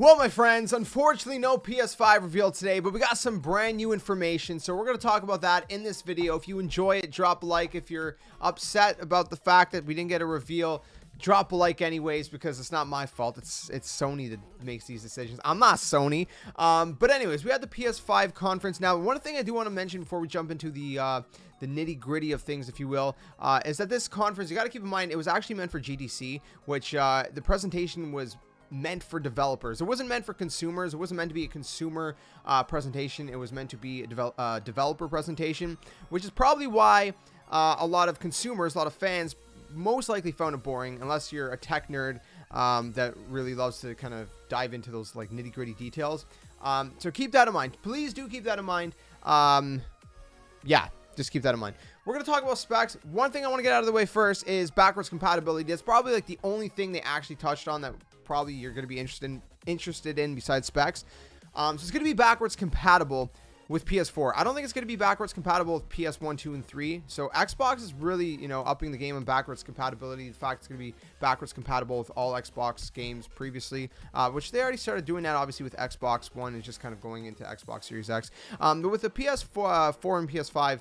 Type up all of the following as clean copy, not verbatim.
Well, my friends, unfortunately no PS5 revealed today, but we got some brand new information, so we're going to talk about that in this video. If you enjoy it, drop a like. If you're upset about the fact that we didn't get a reveal, drop a like anyways, because it's not my fault. It's Sony that makes these decisions. I'm not Sony. But anyways, we had the PS5 conference. Now, one thing I do want to mention before we jump into the nitty-gritty of things, if you will, is that this conference, you got to keep in mind, it was actually meant for GDC, which the presentation was meant for developers. It wasn't meant for consumers. It wasn't meant to be a consumer presentation. It was meant to be a developer presentation, which is probably why a lot of consumers, a lot of fans most likely found it boring, unless you're a tech nerd that really loves to kind of dive into those like nitty-gritty details. So keep that in mind. Please do keep that in mind. Yeah, just keep that in mind. We're going to talk about specs. One thing I want to get out of the way first is backwards compatibility. That's probably like the only thing they actually touched on that probably you're going to be interested in besides specs. So it's going to be backwards compatible with PS4. I don't think it's going to be backwards compatible with PS1, 2, and 3. So Xbox is really, you know, upping the game on backwards compatibility. In fact, it's going to be backwards compatible with all Xbox games previously, which they already started doing that, obviously, with Xbox One. Is just kind of going into Xbox Series X. But with the PS4 and PS5,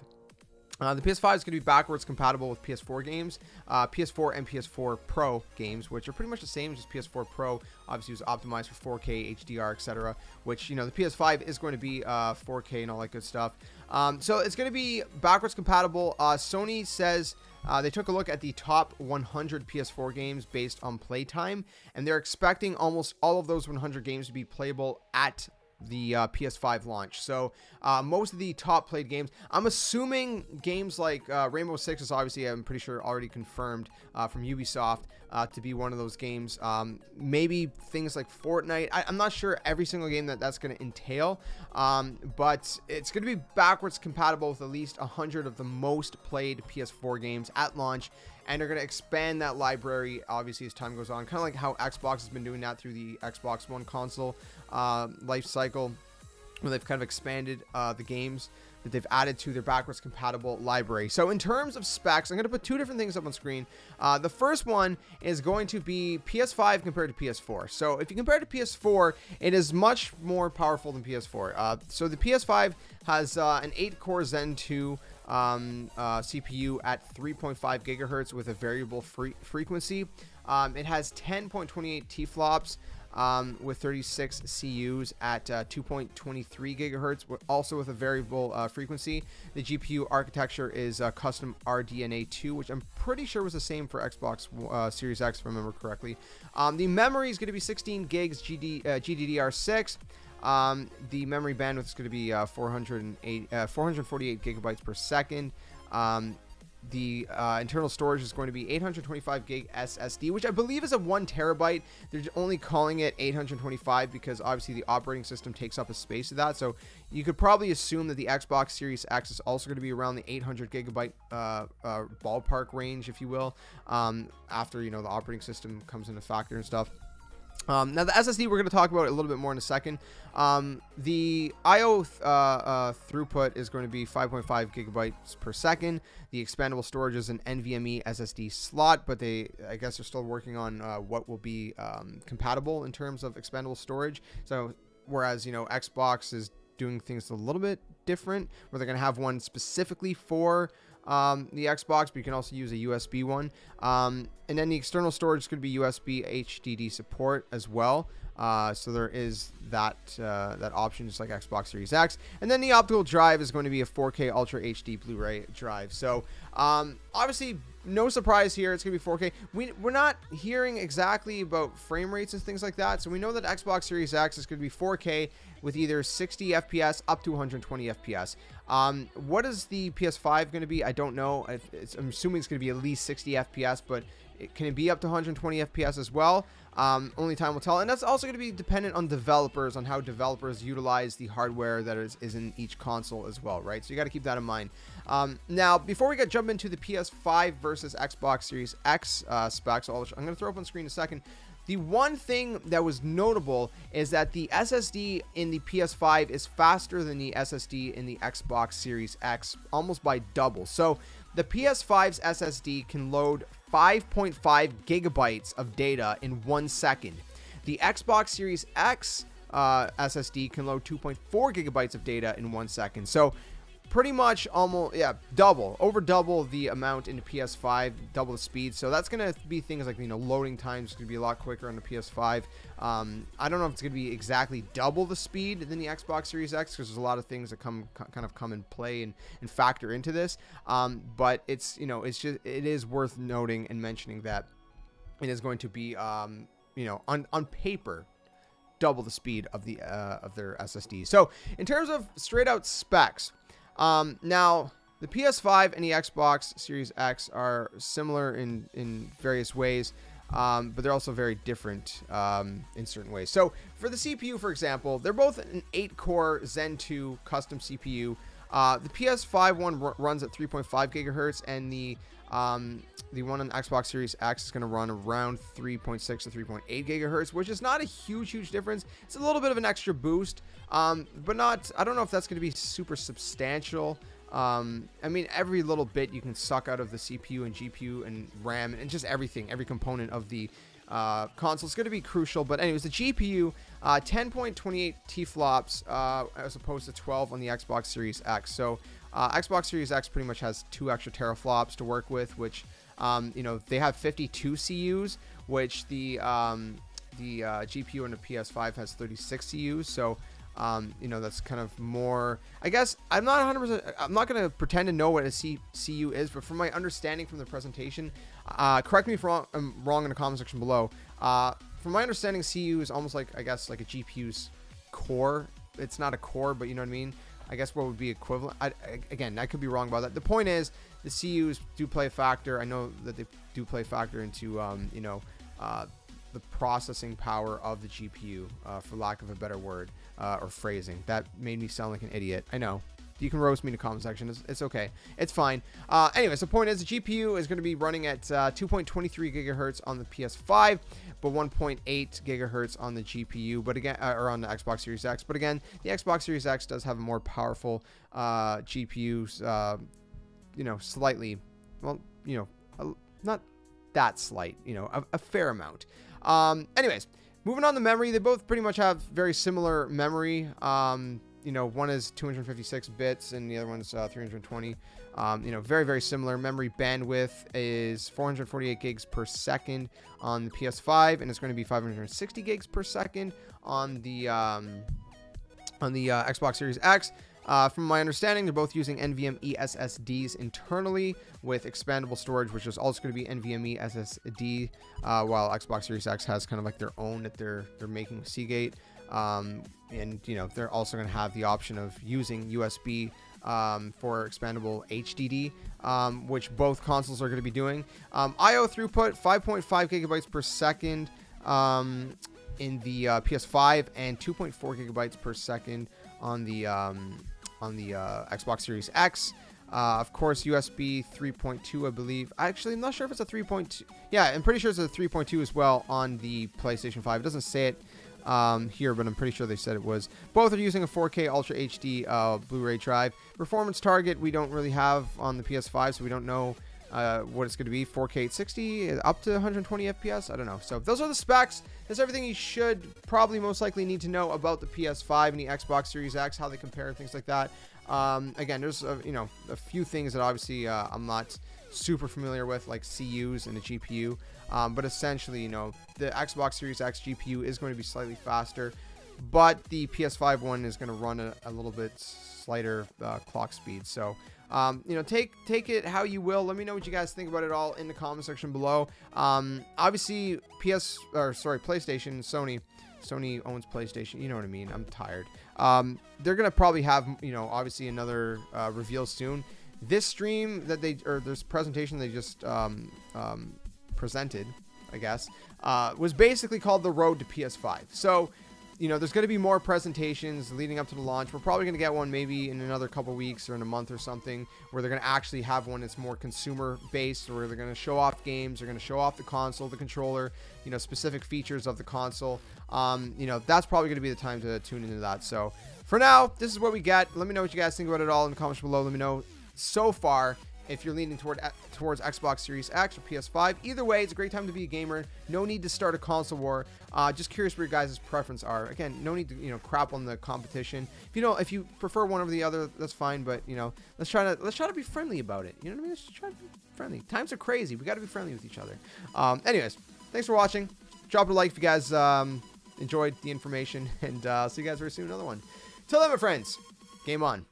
the PS5 is going to be backwards compatible with PS4 games, PS4 and PS4 Pro games, which are pretty much the same. Just PS4 Pro obviously was optimized for 4K, HDR, etc. Which, you know, the PS5 is going to be 4K and all that good stuff. So it's going to be backwards compatible. Sony says they took a look at the top 100 PS4 games based on playtime, and they're expecting almost all of those 100 games to be playable at the PS5 launch. So most of the top played games, I'm assuming games like Rainbow Six is obviously, I'm pretty sure, already confirmed from Ubisoft to be one of those games. Maybe things like Fortnite. I'm not sure every single game that's going to entail, but it's going to be backwards compatible with at least 100 of the most played PS4 games at launch. And they're going to expand that library, obviously, as time goes on. Kind of like how Xbox has been doing that through the Xbox One console life cycle, where they've kind of expanded the games that they've added to their backwards compatible library. So in terms of specs, I'm going to put two different things up on screen. The first one is going to be PS5 compared to PS4. So if you compare it to PS4, it is much more powerful than PS4. So the PS5 has an 8-core Zen 2 CPU at 3.5 gigahertz with a variable frequency. It has 10.28 T-flops with 36 CUs at 2.23 gigahertz, also with a variable frequency. The GPU architecture is custom RDNA 2, which I'm pretty sure was the same for Xbox Series X, if I remember correctly. The memory is going to be 16 gigs GDDR6. The memory bandwidth is going to be 448 gigabytes per second. The internal storage is going to be 825 gig SSD, which I believe is a 1 terabyte. They're only calling it 825 because obviously the operating system takes up a space of that. So you could probably assume that the Xbox Series X is also going to be around the 800 gigabyte ballpark range, if you will, after, you know, the operating system comes into factor and stuff. Now the SSD we're going to talk about a little bit more in a second. The IO throughput is going to be 5.5 gigabytes per second. The expandable storage is an NVMe SSD slot, but I guess they're still working on what will be compatible in terms of expandable storage. So whereas, you know, Xbox is doing things a little bit different, where they're going to have one specifically for the Xbox, but you can also use a USB one. And then the external storage is going to be USB HDD support as well. So there is that option, just like Xbox Series X. And then the optical drive is going to be a 4K Ultra HD Blu-ray drive. So obviously, no surprise here. It's going to be 4K. We're not hearing exactly about frame rates and things like that. So we know that Xbox Series X is going to be 4K with either 60 FPS up to 120 FPS. What is the PS5 going to be? I don't know. I'm assuming it's going to be at least 60 FPS, but can it be up to 120 FPS as well? Only time will tell. And that's also going to be dependent on developers, on how developers utilize the hardware that is in each console as well, right? So you got to keep that in mind. Now, before we jump into the PS5 versus Xbox Series X specs, I'm going to throw up on screen in a second. The one thing that was notable is that the SSD in the PS5 is faster than the SSD in the Xbox Series X, almost by double. So the PS5's SSD can load 5.5 gigabytes of data in 1 second. The Xbox Series X SSD can load 2.4 gigabytes of data in 1 second. So pretty much almost, yeah, over double the amount in the PS5, double the speed. So that's going to be things like, loading times going to be a lot quicker on the PS5. I don't know if it's going to be exactly double the speed than the Xbox Series X, because there's a lot of things that kind of come and play and factor into this. But it's, it is worth noting and mentioning that it is going to be, on paper, double the speed of their SSD. So in terms of straight out specs, now the PS5 and the Xbox Series X are similar in various ways, but they're also very different in certain ways. So for the CPU, for example, they're both an 8-core Zen 2 custom CPU. The PS5 one runs at 3.5 gigahertz, and the one on the Xbox Series X is going to run around 3.6 to 3.8 gigahertz, which is not a huge difference. It's a little bit of an extra boost, but not, I don't know if that's going to be super substantial. I mean, every little bit you can suck out of the CPU and GPU and RAM and just everything, every component of the console is going to be crucial. But anyways, the GPU, 10.28 T-flops as opposed to 12 on the Xbox Series X. So Xbox Series X pretty much has 2 extra teraflops to work with, which they have 52 CUs, which the GPU on the PS5 has 36 CUs. So that's kind of more, I guess. I'm not 100%, I'm not going to pretend to know what a CU is, but from my understanding from the presentation, correct me if I'm wrong in the comment section below. From my understanding, CU is almost like, I guess, like a GPU's core. It's not a core, but you know what I mean? I guess what would be equivalent. Again, I could be wrong about that. The point is, the CUs do play a factor. I know that they do play a factor into, the processing power of the GPU, for lack of a better word, or phrasing. That made me sound like an idiot. I know. You can roast me in the comment section. It's okay. It's fine. Anyways, the point is, the GPU is going to be running at 2.23 gigahertz on the PS5, but 1.8 gigahertz on the GPU, but again, or on the Xbox Series X. But again, the Xbox Series X does have a more powerful GPU, slightly, well, not that slight, a fair amount. Anyways, moving on to memory, they both pretty much have very similar memory. One is 256 bits and the other one's 320. Very similar. Memory bandwidth is 448 gigs per second on the PS5, and it's going to be 560 gigs per second on the Xbox Series X. From my understanding, they're both using NVMe SSDs internally with expandable storage, which is also going to be NVMe SSD, while Xbox Series X has kind of like their own that they're making Seagate. And they're also going to have the option of using USB for expandable HDD, which both consoles are going to be doing. I/O throughput 5.5 gigabytes per second in the PS5, and 2.4 gigabytes per second on the Xbox Series X. Of course, USB 3.2, I believe. Actually, I'm not sure if it's a 3.2. Yeah, I'm pretty sure it's a 3.2 as well on the PlayStation 5. It doesn't say it here, but I'm pretty sure they said it was. Both are using a 4K Ultra HD Blu-ray drive. Performance target we don't really have on the PS5, so we don't know what it's going to be. 4K 860 up to 120 FPS. I don't know. So those are the specs. That's everything you should probably most likely need to know about the PS5 and the Xbox Series X, how they compare and things like that. Again, there's a few things that obviously I'm not super familiar with, like CUs and the GPU, but essentially, the Xbox Series X GPU is going to be slightly faster, but the PS5 one is going to run a little bit slighter clock speed. So take it how you will. Let me know what you guys think about it all in the comment section below. Obviously, PlayStation, Sony owns PlayStation. You know what I mean? I'm tired. They're going to probably have, obviously another reveal soon. This stream that this presentation they just presented, I guess, was basically called The Road to PS5. So, there's going to be more presentations leading up to the launch. We're probably going to get one maybe in another couple weeks or in a month or something, where they're going to actually have one that's more consumer based, where they're going to show off games, they're going to show off the console, the controller, specific features of the console. That's probably going to be the time to tune into that. So for now, this is what we get. Let me know what you guys think about it all in the comments below. Let me know so far if you're leaning towards Xbox Series X or PS5. Either way, it's a great time to be a gamer. No need to start a console war. Just curious where your guys' preference are. Again, no need to crap on the competition. If you prefer one over the other, that's fine. But let's try to be friendly about it. You know what I mean? Let's try to be friendly. Times are crazy. We got to be friendly with each other. Anyways, thanks for watching. Drop a like if you guys enjoyed the information, and see you guys very soon. Another one. Till then, my friends, game on.